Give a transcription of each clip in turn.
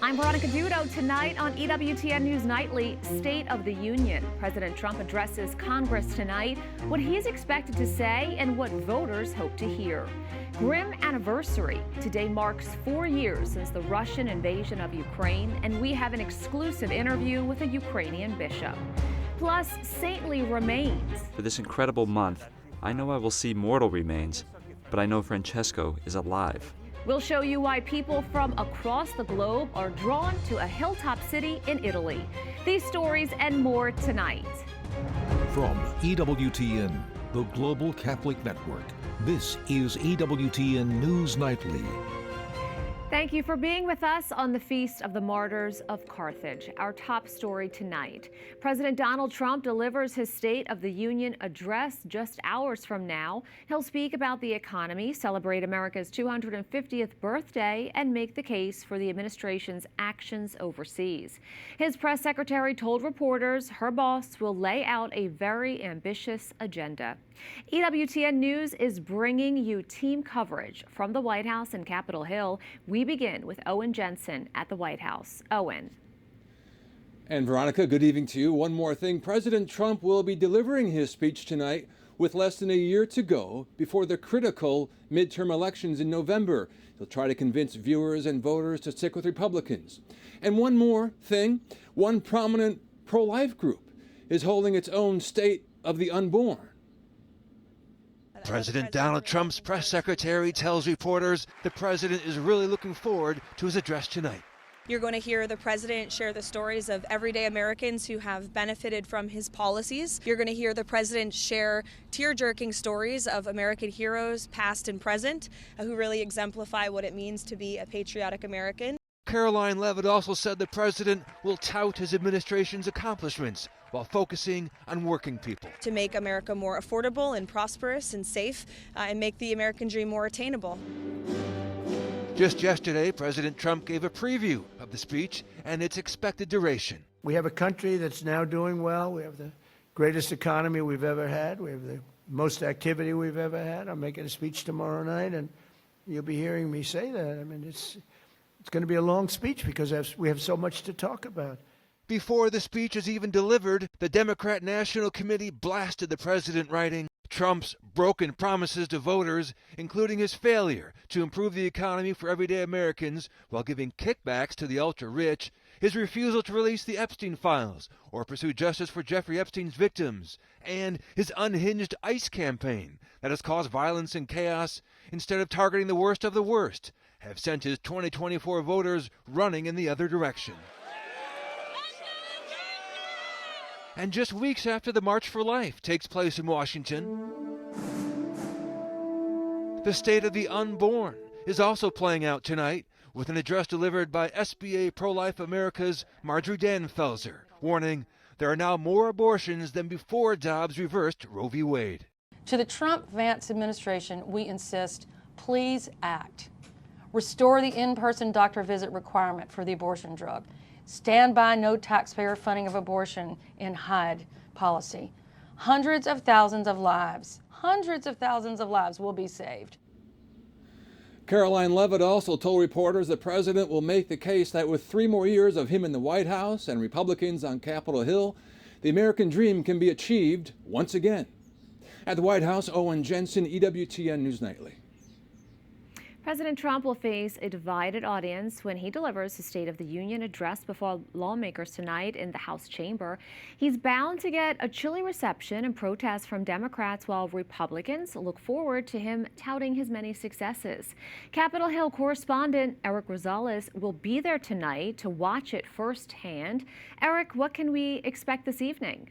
I'm Veronica Dudo. Tonight on EWTN News Nightly, State of the Union. President Trump addresses Congress tonight, what he is expected to say and what voters hope to hear. Grim anniversary. Today marks 4 years since the Russian invasion of Ukraine, and we have an exclusive interview with a Ukrainian bishop. Plus, saintly remains. For this incredible month, I know I will see mortal remains, but I know Francesco is alive. We'll show you why people from across the globe are drawn to a hilltop city in Italy. These stories and more tonight. From EWTN, the Global Catholic Network, this is EWTN News Nightly. Thank you for being with us on the Feast of the Martyrs of Carthage. Our top story tonight. President Donald Trump delivers his State of the Union address just hours from now. He'll speak about the economy, celebrate America's 250th birthday, and make the case for the administration's actions overseas. His press secretary told reporters her boss will lay out a very ambitious agenda. EWTN News is bringing you team coverage from the White House and Capitol Hill. We begin with Owen Jensen at the White House. Owen. And Veronica, good evening to you. One more thing. President Trump will be delivering his speech tonight with less than a year to go before the critical midterm elections in November. He'll try to convince viewers and voters to stick with Republicans. And one more thing. One prominent pro-life group is holding its own State of the Unborn. President Donald Trump's press secretary tells reporters the president is really looking forward to his address tonight. You're going to hear the president share the stories of everyday Americans who have benefited from his policies. You're going to hear the president share tear-jerking stories of American heroes, past and present, who really exemplify what it means to be a patriotic American. Caroline Leavitt also said the president will tout his administration's accomplishments while focusing on working people. To make America more affordable and prosperous and safe, and make the American dream more attainable. Just yesterday, President Trump gave a preview of the speech and its expected duration. We have a country that's now doing well. We have the greatest economy we've ever had. We have the most activity we've ever had. I'm making a speech tomorrow night, and you'll be hearing me say that. I mean, it's going to be a long speech because we have so much to talk about. Before the speech is even delivered, the Democrat National Committee blasted the president, writing, Trump's broken promises to voters, including his failure to improve the economy for everyday Americans while giving kickbacks to the ultra-rich, his refusal to release the Epstein files or pursue justice for Jeffrey Epstein's victims, and his unhinged ICE campaign that has caused violence and chaos instead of targeting the worst of the worst, have sent his 2024 voters running in the other direction. And just weeks after the March for Life takes place in Washington, the State of the Unborn is also playing out tonight with an address delivered by SBA Pro-Life America's Marjorie Dannenfelser, warning there are now more abortions than before Dobbs reversed Roe v. Wade. To the Trump-Vance administration, we insist, please act. Restore the in-person doctor visit requirement for the abortion drug. Stand by no taxpayer funding of abortion in Hyde policy. Hundreds of thousands of lives will be saved. Caroline Leavitt also told reporters the president will make the case that with 3 more years of him in the White House and Republicans on Capitol Hill, the American dream can be achieved once again. At the White House, Owen Jensen, EWTN News Nightly. President Trump will face a divided audience when he delivers his State of the Union address before lawmakers tonight in the House chamber. He's bound to get a chilly reception and protests from Democrats, while Republicans look forward to him touting his many successes. Capitol Hill correspondent Eric Rosales will be there tonight to watch it firsthand. Eric, what can we expect this evening?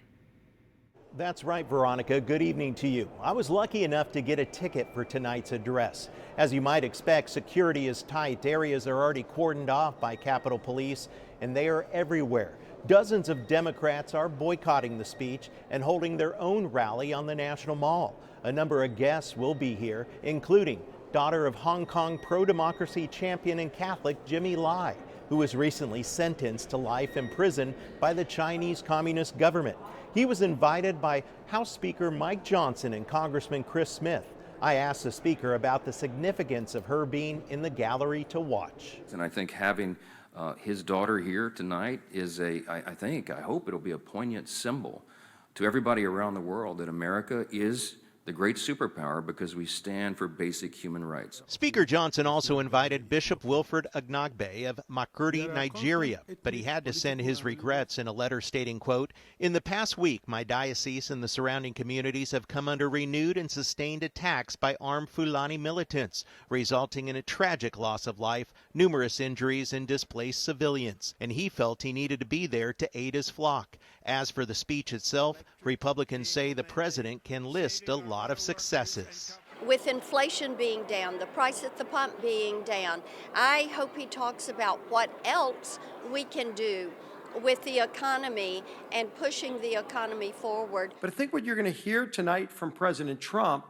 That's right, Veronica. Good evening to you. I was lucky enough to get a ticket for tonight's address. As you might expect, security is tight. Areas are already cordoned off by Capitol Police, and they are everywhere. Dozens of Democrats are boycotting the speech and holding their own rally on the National Mall. A number of guests will be here, including daughter of Hong Kong pro-democracy champion and Catholic Jimmy Lai, who was recently sentenced to life in prison by the Chinese Communist government. He was invited by House Speaker Mike Johnson and Congressman Chris Smith. I asked the speaker about the significance of her being in the gallery to watch. And I think having his daughter here tonight is I hope it'll be a poignant symbol to everybody around the world that America is the great superpower because we stand for basic human rights. Speaker Johnson also invited Bishop Wilfred Agnagbe of Makurdi, Nigeria, but he had to send his regrets in a letter stating, quote, "In the past week, my diocese and the surrounding communities have come under renewed and sustained attacks by armed Fulani militants, resulting in a tragic loss of life, numerous injuries, and displaced civilians." And he felt he needed to be there to aid his flock. As for the speech itself, Republicans say the president can list a lot of successes. With inflation being down, the price at the pump being down, I hope he talks about what else we can do with the economy and pushing the economy forward. But I think what you're going to hear tonight from President Trump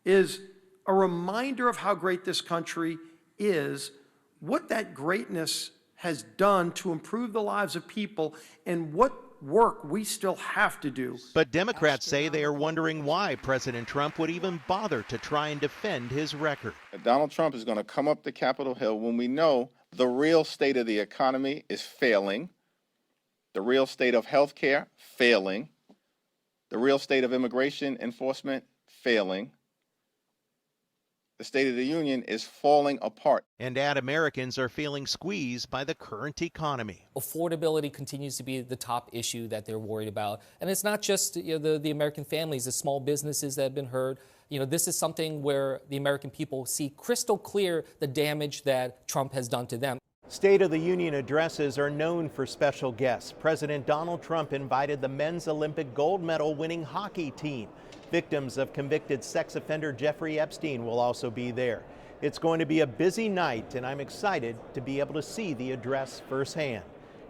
is a reminder of how great this country is, what that greatness has done to improve the lives of people, and what work we still have to do. But Democrats say they are wondering why President Trump would even bother to try and defend his record. Donald Trump is going to come up the Capitol Hill when we know the real state of the economy is failing, the real state of health care failing, the real state of immigration enforcement failing. The State of the Union is falling apart. And add Americans are feeling squeezed by the current economy. Affordability continues to be the top issue that they're worried about. And it's not just the American families, the small businesses that have been hurt. This is something where the American people see crystal clear the damage that Trump has done to them. State of the Union addresses are known for special guests. President Donald Trump invited the men's Olympic gold medal winning hockey team. Victims of convicted sex offender Jeffrey Epstein will also be there. It's going to be a busy night, and I'm excited to be able to see the address firsthand.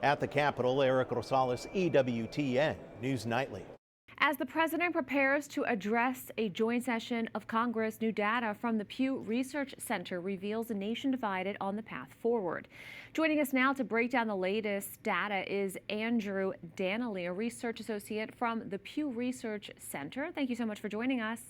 At the Capitol, Eric Rosales, EWTN News Nightly. As the president prepares to address a joint session of Congress, new data from the Pew Research Center reveals a nation divided on the path forward. Joining us now to break down the latest data is Andrew Dannelly, a research associate from the Pew Research Center. Thank you so much for joining us.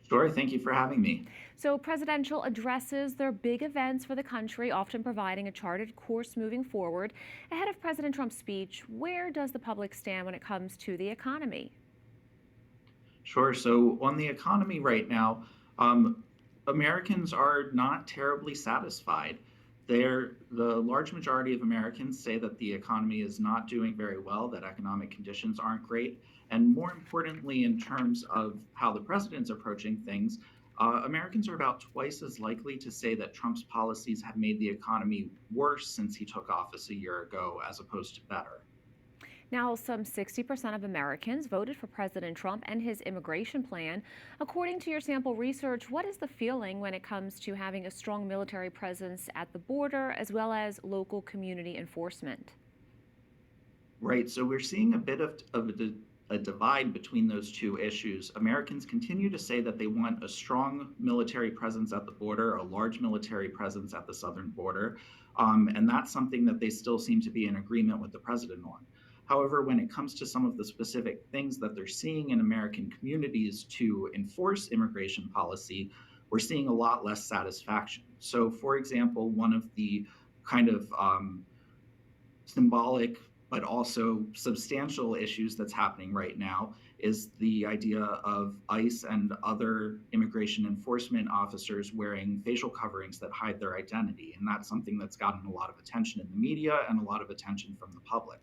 Sure, thank you for having me. So presidential addresses, they're big events for the country, often providing a charted course moving forward. Ahead of President Trump's speech, where does the public stand when it comes to the economy? Sure, so on the economy right now, Americans are not terribly satisfied. The large majority of Americans say that the economy is not doing very well, that economic conditions aren't great. And more importantly, in terms of how the president's approaching things, Americans are about twice as likely to say that Trump's policies have made the economy worse since he took office a year ago, as opposed to better. Now, some 60% of Americans voted for President Trump and his immigration plan. According to your sample research, what is the feeling when it comes to having a strong military presence at the border as well as local community enforcement? Right, so we're seeing a bit of a divide between those two issues. Americans continue to say that they want a strong military presence at the border, a large military presence at the southern border, and that's something that they still seem to be in agreement with the president on. However, when it comes to some of the specific things that they're seeing in American communities to enforce immigration policy, we're seeing a lot less satisfaction. So, for example, one of the kind of symbolic but also substantial issues that's happening right now is the idea of ICE and other immigration enforcement officers wearing facial coverings that hide their identity. And that's something that's gotten a lot of attention in the media and a lot of attention from the public.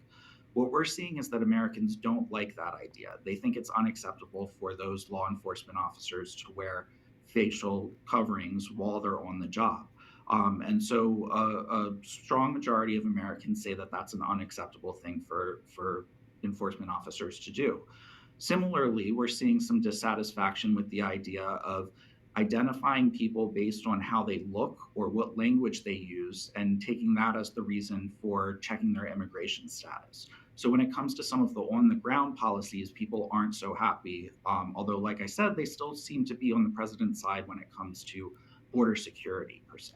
What we're seeing is that Americans don't like that idea. They think it's unacceptable for those law enforcement officers to wear facial coverings while they're on the job. And so a strong majority of Americans say that that's an unacceptable thing for enforcement officers to do. Similarly, we're seeing some dissatisfaction with the idea of identifying people based on how they look or what language they use and taking that as the reason for checking their immigration status. So when it comes to some of the on-the-ground policies, people aren't so happy, although, like I said, they still seem to be on the president's side when it comes to border security, per se.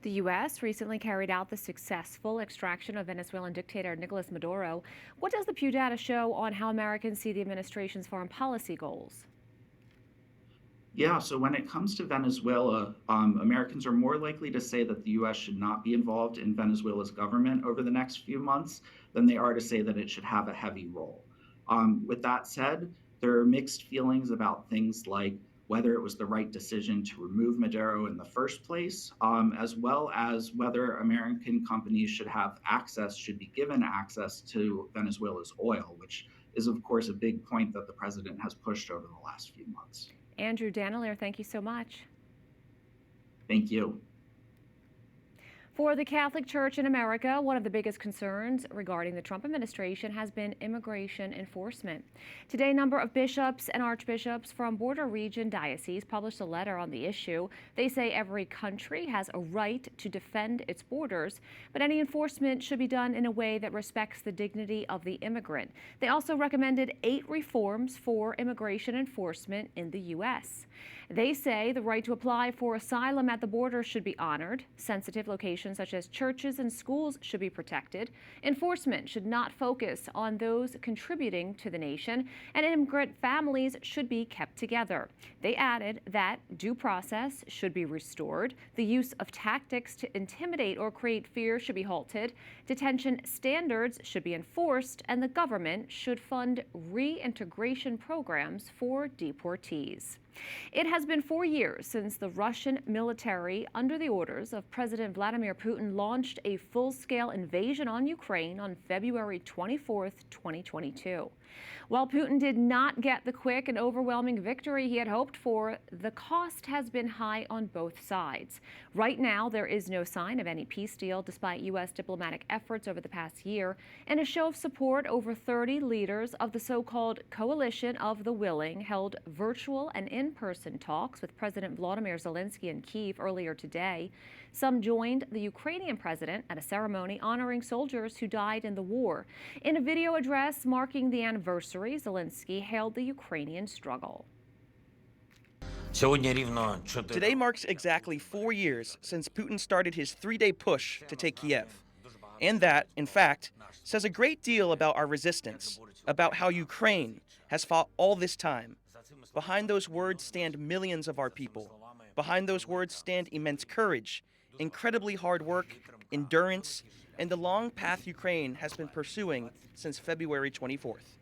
The U.S. recently carried out the successful extraction of Venezuelan dictator Nicolas Maduro. What does the Pew data show on how Americans see the administration's foreign policy goals? Yeah, so when it comes to Venezuela, Americans are more likely to say that the U.S. should not be involved in Venezuela's government over the next few months than they are to say that it should have a heavy role. With that said, there are mixed feelings about things like whether it was the right decision to remove Maduro in the first place, as well as whether American companies should be given access to Venezuela's oil, which is, of course, a big point that the president has pushed over the last few months. Andrew Danelier, thank you so much. Thank you. For the Catholic Church in America, one of the biggest concerns regarding the Trump administration has been immigration enforcement. Today, a number of bishops and archbishops from border region dioceses published a letter on the issue. They say every country has a right to defend its borders, but any enforcement should be done in a way that respects the dignity of the immigrant. They also recommended 8 reforms for immigration enforcement in the U.S. They say the right to apply for asylum at the border should be honored. Sensitive locations such as churches and schools should be protected. Enforcement should not focus on those contributing to the nation, and immigrant families should be kept together. They added that due process should be restored. The use of tactics to intimidate or create fear should be halted. Detention standards should be enforced, and the government should fund reintegration programs for deportees. It has been 4 years since the Russian military, under the orders of President Vladimir Putin, launched a full-scale invasion on Ukraine on February 24, 2022. While Putin did not get the quick and overwhelming victory he had hoped for, the cost has been high on both sides. Right now, there is no sign of any peace deal despite U.S. diplomatic efforts over the past year. In a show of support, over 30 leaders of the so-called Coalition of the Willing held virtual and in-person talks with President Volodymyr Zelensky in Kyiv earlier today. Some joined the Ukrainian president at a ceremony honoring soldiers who died in the war. In a video address marking the anniversary, Zelensky hailed the Ukrainian struggle. Today marks exactly 4 years since Putin started his 3-day push to take Kiev. And that, in fact, says a great deal about our resistance, about how Ukraine has fought all this time. Behind those words stand millions of our people. Behind those words stand immense courage, incredibly hard work, endurance, and the long path Ukraine has been pursuing since February 24th.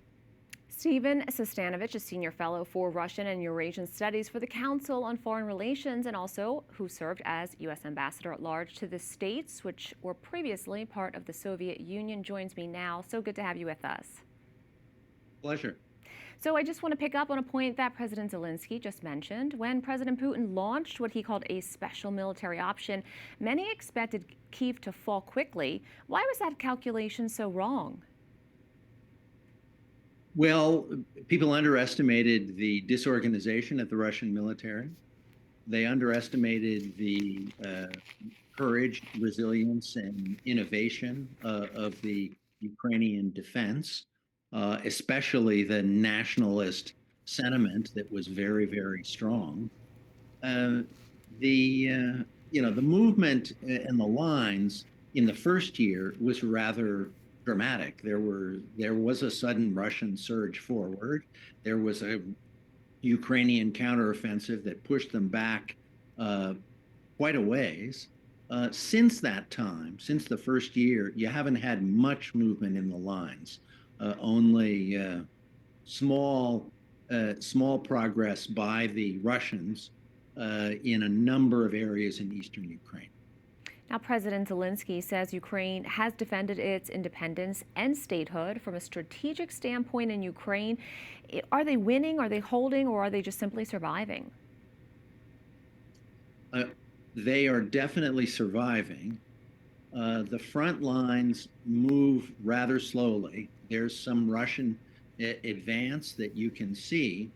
Stephen Sestanovich, a senior fellow for Russian and Eurasian Studies for the Council on Foreign Relations, and also who served as U.S. Ambassador at Large to the states, which were previously part of the Soviet Union, joins me now. So good to have you with us. Pleasure. So I just want to pick up on a point that President Zelensky just mentioned. When President Putin launched what he called a special military option, many expected Kyiv to fall quickly. Why was that calculation so wrong? Well, people underestimated the disorganization of the Russian military. They underestimated the courage, resilience, and innovation of the Ukrainian defense. Especially the nationalist sentiment that was very, very strong. The movement and the lines in the first year was rather dramatic. There was a sudden Russian surge forward. There was a Ukrainian counteroffensive that pushed them back quite a ways. Since that time, since the first year, you haven't had much movement in the lines. Only small progress by the Russians in a number of areas in eastern Ukraine. Now, President Zelensky says Ukraine has defended its independence and statehood from a strategic standpoint in Ukraine. Are they winning, are they holding, or are they just simply surviving? They are definitely surviving. The front lines move rather slowly. There's some Russian advance that you can see.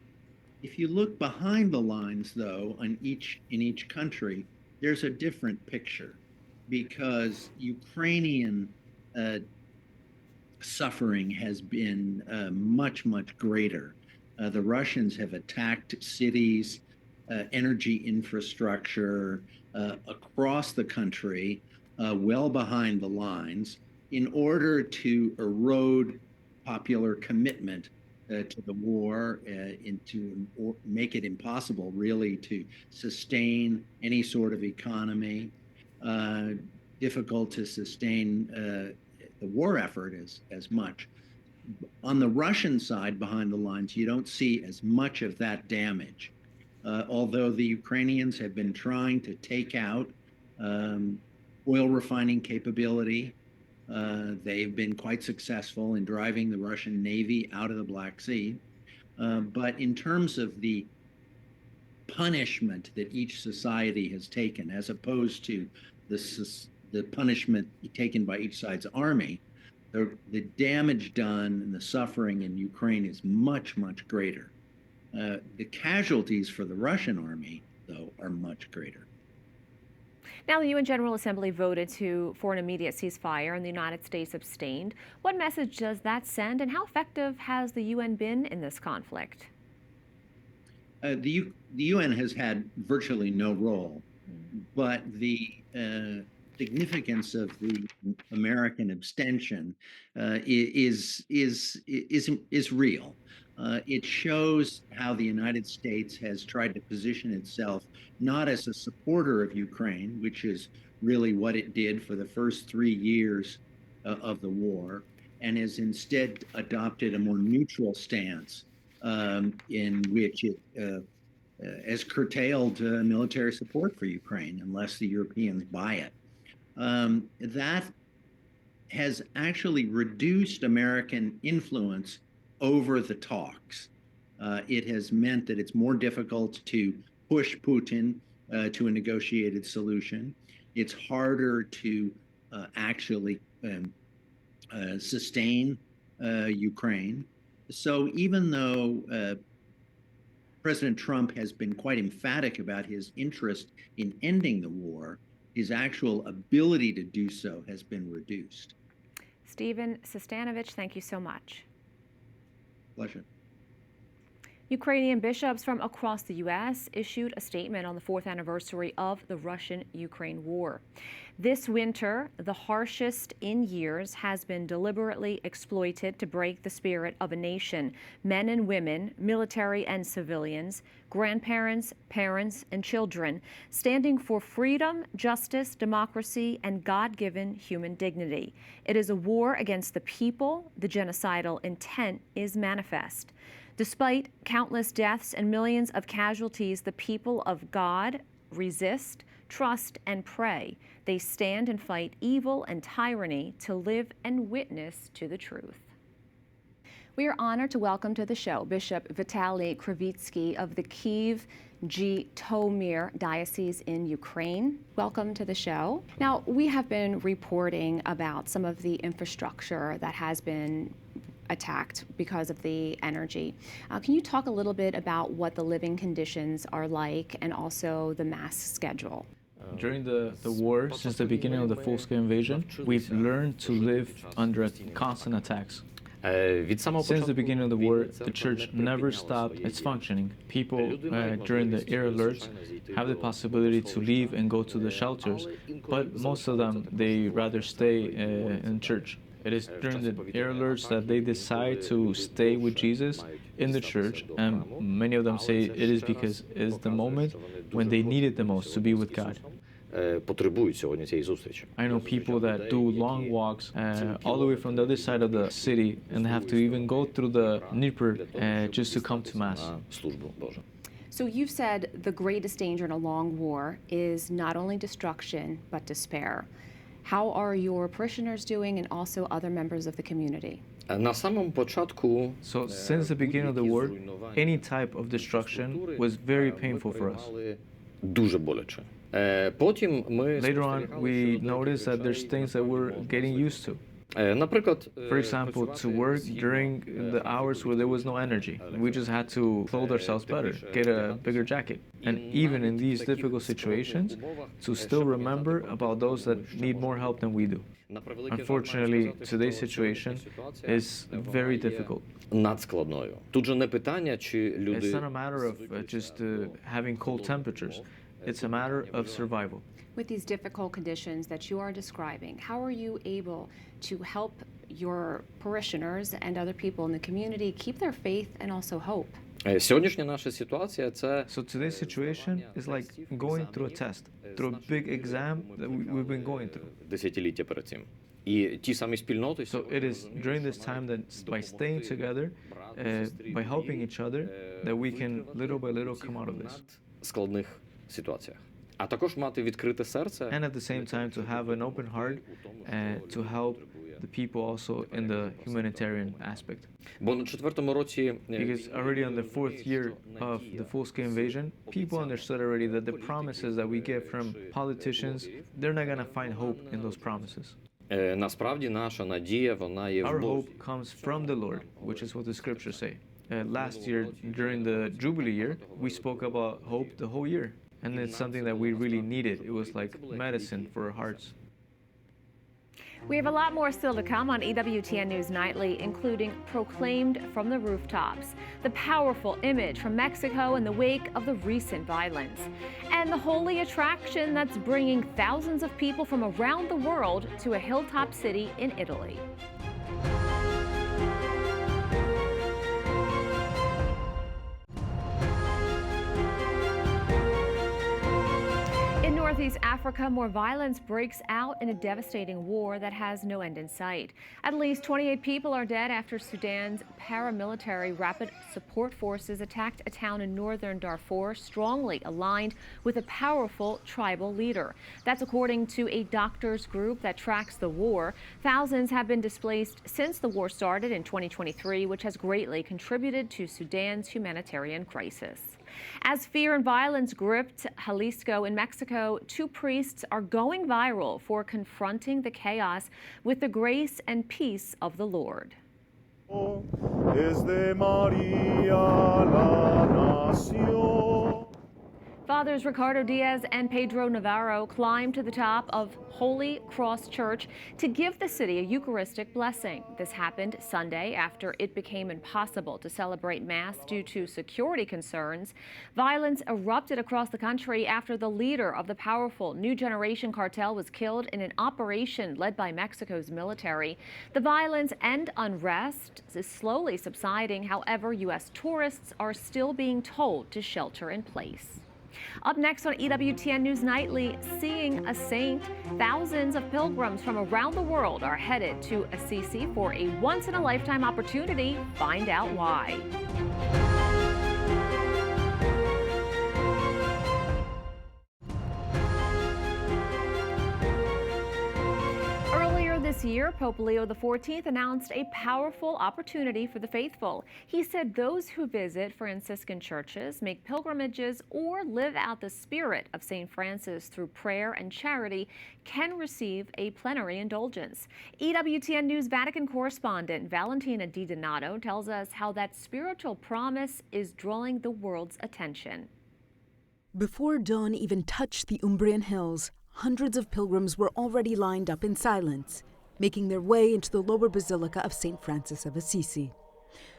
If you look behind the lines, though, in each country, there's a different picture because Ukrainian suffering has been much, much greater. The Russians have attacked cities, energy infrastructure across the country, well behind the lines, in order to erode popular commitment to the war, and to make it impossible, really, to sustain any sort of economy. Difficult to sustain the war effort as much. On the Russian side, behind the lines, you don't see as much of that damage. Although the Ukrainians have been trying to take out oil refining capability, they've been quite successful in driving the Russian Navy out of the Black Sea. But in terms of the punishment that each society has taken, as opposed to the punishment taken by each side's army, the damage done and the suffering in Ukraine is much, much greater. The casualties for the Russian army, though, are much greater. Now, the UN General Assembly voted for an immediate ceasefire, and the United States abstained. What message does that send, and how effective has the UN been in this conflict? The UN has had virtually no role, but the significance of the American abstention is real. It shows how the United States has tried to position itself not as a supporter of Ukraine, which is really what it did for the first 3 years of the war, and has instead adopted a more neutral stance in which it has curtailed military support for Ukraine unless the Europeans buy it. That has actually reduced American influence over the talks. It has meant that it's more difficult to push Putin to a negotiated solution. It's harder to actually sustain Ukraine. So even though President Trump has been quite emphatic about his interest in ending the war, his actual ability to do so has been reduced. Stephen Sestanovich, thank you so much. Pleasure. Ukrainian bishops from across the U.S. issued a statement on the 4th anniversary of the Russian-Ukraine war. This winter, the harshest in years, has been deliberately exploited to break the spirit of a nation. Men and women, military and civilians, grandparents, parents, and children, standing for freedom, justice, democracy, and God-given human dignity. It is a war against the people. The genocidal intent is manifest. Despite countless deaths and millions of casualties, the people of God resist, trust, and pray. They stand and fight evil and tyranny to live and witness to the truth. We are honored to welcome to the show Bishop Vitaly Krivitsky of the Kyiv-Zhytomyr Diocese in Ukraine. Welcome to the show. Now, we have been reporting about some of the infrastructure that has been attacked because of the energy. Can you talk a little bit about what the living conditions are like and also the mass schedule? During the war, since the beginning of the full-scale invasion, we've learned to live under constant attacks. Since the beginning of the war, the church never stopped its functioning. People during the air alerts have the possibility to leave and go to the shelters, but most of them, they rather stay in church. It is during the air alerts that they decide to stay with Jesus in the church, and many of them say it is because it's the moment when they need it the most to be with God. I know people that do long walks all the way from the other side of the city and have to even go through the Dnieper just to come to Mass. So you've said the greatest danger in a long war is not only destruction, but despair. How are your parishioners doing and also other members of the community? So since the beginning of the war, any type of destruction was very painful for us. Later on, we noticed that there's things that we're getting used to. For example, to work during the hours where there was no energy. We just had to clothe ourselves better, get a bigger jacket. And even in these difficult situations, to still remember about those that need more help than we do. Unfortunately, today's situation is very difficult. It's not a matter of just having cold temperatures. It's a matter of survival. With these difficult conditions that you are describing, how are you able to help your parishioners and other people in the community keep their faith and also hope? Сьогоднішня наша ситуація це So today's situation is like going through a test, through a big exam that we've been going through. Десятиліття перед цим. І ті самі спільноти. So it is during this time that by staying together, by helping each other, that we can little by little come out of this. Складних ситуаціях. А також мати відкрите серце. And at the same time to have an open heart to help the people also in the humanitarian aspect. Бо на 4-му році Because already on the 4th year of the full-scale invasion, people understood already that the promises that we get from politicians, they're not going to find hope in those promises. Насправді наша надія, вона є в Our Бозі. hope comes from the Lord, which is what the scriptures say. Last year, during the Jubilee year, we spoke about hope the whole year. And it's something that we really needed. It was like medicine for our hearts. We have a lot more still to come on EWTN News Nightly, including Proclaimed from the Rooftops, the powerful image from Mexico in the wake of the recent violence, and the holy attraction that's bringing thousands of people from around the world to a hilltop city in Italy. In Northeast Africa, more violence breaks out in a devastating war that has no end in sight. At least 28 people are dead after Sudan's paramilitary rapid support forces attacked a town in northern Darfur, strongly aligned with a powerful tribal leader. That's according to a doctors group that tracks the war. Thousands have been displaced since the war started in 2023, which has greatly contributed to Sudan's humanitarian crisis. As fear and violence gripped Jalisco in Mexico, 2 priests are going viral for confronting the chaos with the grace and peace of the Lord. Fathers Ricardo Diaz and Pedro Navarro climbed to the top of Holy Cross Church to give the city a Eucharistic blessing. This happened Sunday after it became impossible to celebrate Mass due to security concerns. Violence erupted across the country after the leader of the powerful New Generation cartel was killed in an operation led by Mexico's military. The violence and unrest is slowly subsiding. However, U.S. tourists are still being told to shelter in place. Up next on EWTN News Nightly, seeing a saint. Thousands of pilgrims from around the world are headed to Assisi for a once-in-a-lifetime opportunity. Find out why. This year, Pope Leo XIV announced a powerful opportunity for the faithful. He said those who visit Franciscan churches, make pilgrimages, or live out the spirit of St. Francis through prayer and charity can receive a plenary indulgence. EWTN News Vatican correspondent Valentina Di Donato tells us how that spiritual promise is drawing the world's attention. Before dawn even touched the Umbrian hills, hundreds of pilgrims were already lined up in silence, making their way into the lower basilica of St. Francis of Assisi.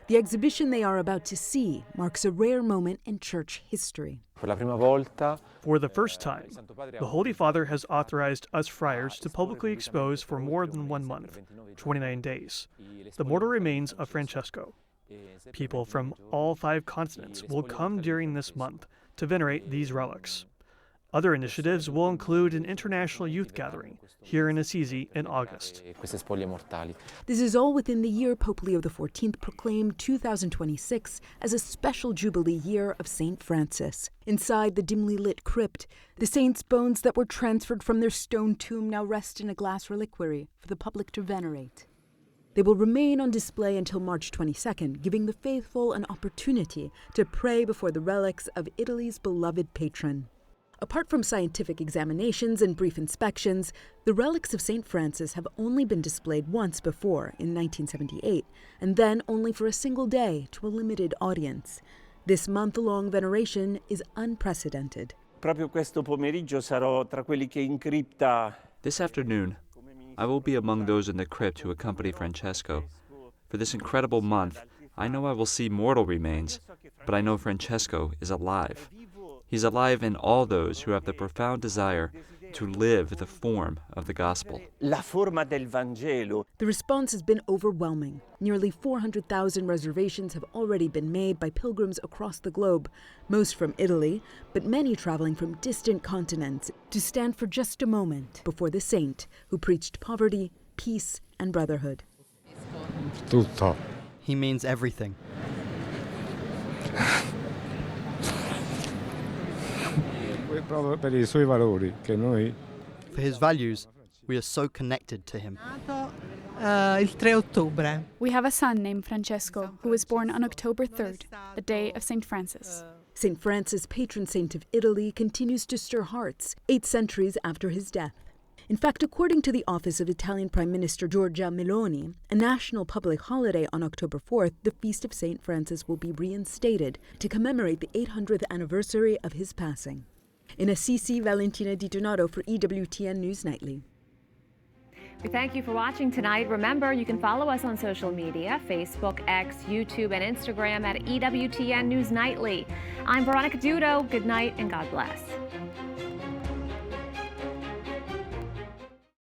The exhibition they are about to see marks a rare moment in church history. For the first time, the Holy Father has authorized us friars to publicly expose for more than 1 month, 29 days, the mortal remains of Francesco. People from all 5 continents will come during this month to venerate these relics. Other initiatives will include an international youth gathering here in Assisi in August. This is all within the year Pope Leo XIV proclaimed 2026 as a special Jubilee year of St. Francis. Inside the dimly lit crypt, the saint's bones that were transferred from their stone tomb now rest in a glass reliquary for the public to venerate. They will remain on display until March 22nd, giving the faithful an opportunity to pray before the relics of Italy's beloved patron. Apart from scientific examinations and brief inspections, the relics of St. Francis have only been displayed once before, in 1978, and then only for a single day to a limited audience. This month-long veneration is unprecedented. This afternoon, I will be among those in the crypt who accompany Francesco. For this incredible month, I know I will see mortal remains, but I know Francesco is alive. He's alive in all those who have the profound desire to live the form of the gospel. The response has been overwhelming. Nearly 400,000 reservations have already been made by pilgrims across the globe, most from Italy, but many traveling from distant continents to stand for just a moment before the saint who preached poverty, peace, and brotherhood. He means everything. For his values, we are so connected to him. We have a son named Francesco who was born on October 3rd, the day of St. Francis. St. Francis, patron saint of Italy, continues to stir hearts 8 centuries after his death. In fact, according to the office of Italian Prime Minister Giorgia Meloni, a national public holiday on October 4th, the Feast of St. Francis will be reinstated to commemorate the 800th anniversary of his passing. In Assisi, Valentina Di Donato for EWTN News Nightly. We thank you for watching tonight. Remember, you can follow us on social media, Facebook, X, YouTube, and Instagram at EWTN News Nightly. I'm Veronica Dudo. Good night and God bless.